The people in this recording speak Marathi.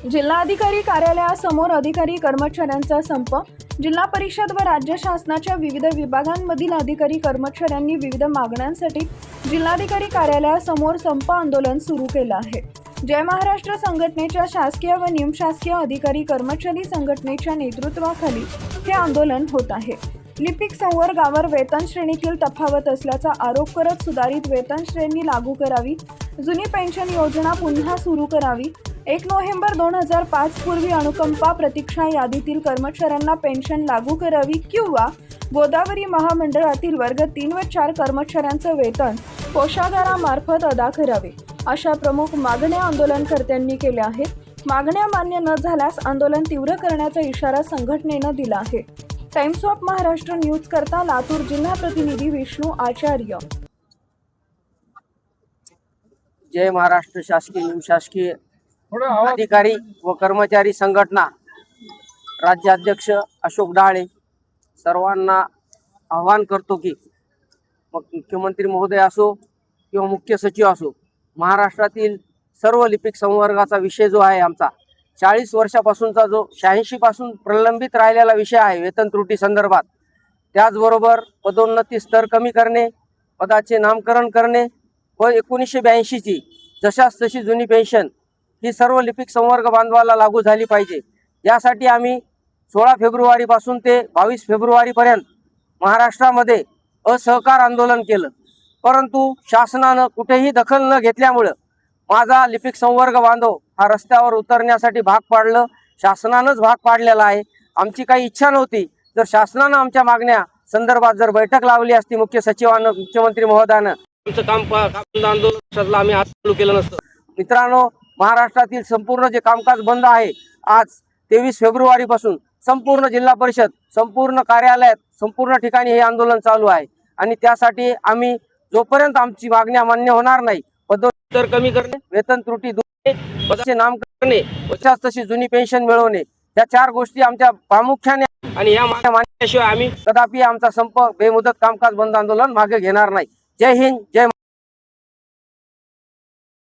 जिल्हाधिकारी कार्यालयासमोर अधिकारी कर्मचाऱ्यांचा संप। जिल्हा परिषद व राज्य शासनाच्या विविध विभागांमधील अधिकारी कर्मचाऱ्यांनी विविध मागण्यांसाठी जिल्हाधिकारी कार्यालयासमोर संप आंदोलन सुरू केलं आहे। जय महाराष्ट्र संघटनेच्या शासकीय व निमशासकीय अधिकारी कर्मचारी संघटनेच्या नेतृत्वाखाली हे आंदोलन होत आहे। लिपिक संवर्गावर वेतन श्रेणीतील तफावत असल्याचा आरोप करत सुधारित वेतन श्रेणी लागू करावी, जुनी पेन्शन योजना पुन्हा सुरू करावी, 1 नोव्हेंबर 2005 पूर्वी अनुकंपा प्रतीक्षा यादीतील कर्मचाऱ्यांना पेन्शन लागू करावी किंवा गोदावरी महामंडळातील वर्ग 3 व 4 कर्मचाऱ्यांचं वेतन कोषागारामार्फत अदा करावे, अशा प्रमुख मागण्या आंदोलनकर्त्यांनी केल्या आहेत। मागण्या मान्य न झाल्यास आंदोलन तीव्र करण्याचा इशारा संघटनेनं दिला आहे। टाइम्स ऑफ महाराष्ट्र न्यूज करता लातूर जिल्हा प्रतिनिधी विष्णू आचार्य। जय महाराष्ट्र शासकीय निमशासकीय अधिकारी व कर्मचारी संघटना राज्याध्यक्ष अशोक डाळे सर्वांना आवाहन करतो की मुख्यमंत्री महोदय असो किंवा मुख्य सचिव असो, महाराष्ट्रातील सर्व लिपिक संवर्गाचा विषय जो आहे आमचा 40 वर्षापासूनचा जो 86 पासून प्रलंबित राहिलेला विषय आहे वेतन त्रुटी संदर्भात, त्याचबरोबर पदोन्नती स्तर कमी करणे, पदाचे नामकरण करणे व 1982 ची जशास तशी जुनी पेन्शन ही सर्व लिपिक संवर्ग बांधवाला लागू झाली पाहिजे। यासाठी आम्ही 16 फेब्रुवारीपासून ते 22 फेब्रुवारीपर्यंत महाराष्ट्रामध्ये असहकार आंदोलन केलं, परंतु शासनानं कुठेही दखल न घेतल्यामुळे माझा लिपिक संवर्ग बांधव हा रस्त्यावर उतरण्यासाठी भाग पाडलं। शासनानंच भाग पाडलेला आहे। आमची काही इच्छा नव्हती। जर शासनानं आमच्या मागण्या संदर्भात जर बैठक लावली असती मुख्य सचिवानं मुख्यमंत्री महोदयानं, आमचं काम आंदोलन आम्ही आज चालू केलं नसतं। मित्रांनो, महाराष्ट्रातील संपूर्ण जे कामकाज बंद आहे आज 23 फेब्रुवारीपासून संपूर्ण जिल्हा परिषद, संपूर्ण कार्यालयात, संपूर्ण ठिकाणी हे आंदोलन चालू आहे आणि त्यासाठी आम्ही जोपर्यंत आमची मागण्या मान्य होणार नाही, पदोन्नती कमी करणे, वेतन त्रुटी दूर करणे, पदाचे नामकरण करणे, जशास तशी जुनी पेन्शन मिळवणे, या 4 गोष्टी आमच्या प्रामुख्याने आणि या मागण्या मानल्याशिवाय आम्ही कदापि आमचा संप बेमुदत कामकाज बंद आंदोलन मागे घेणार नाही। जय हिंद, जय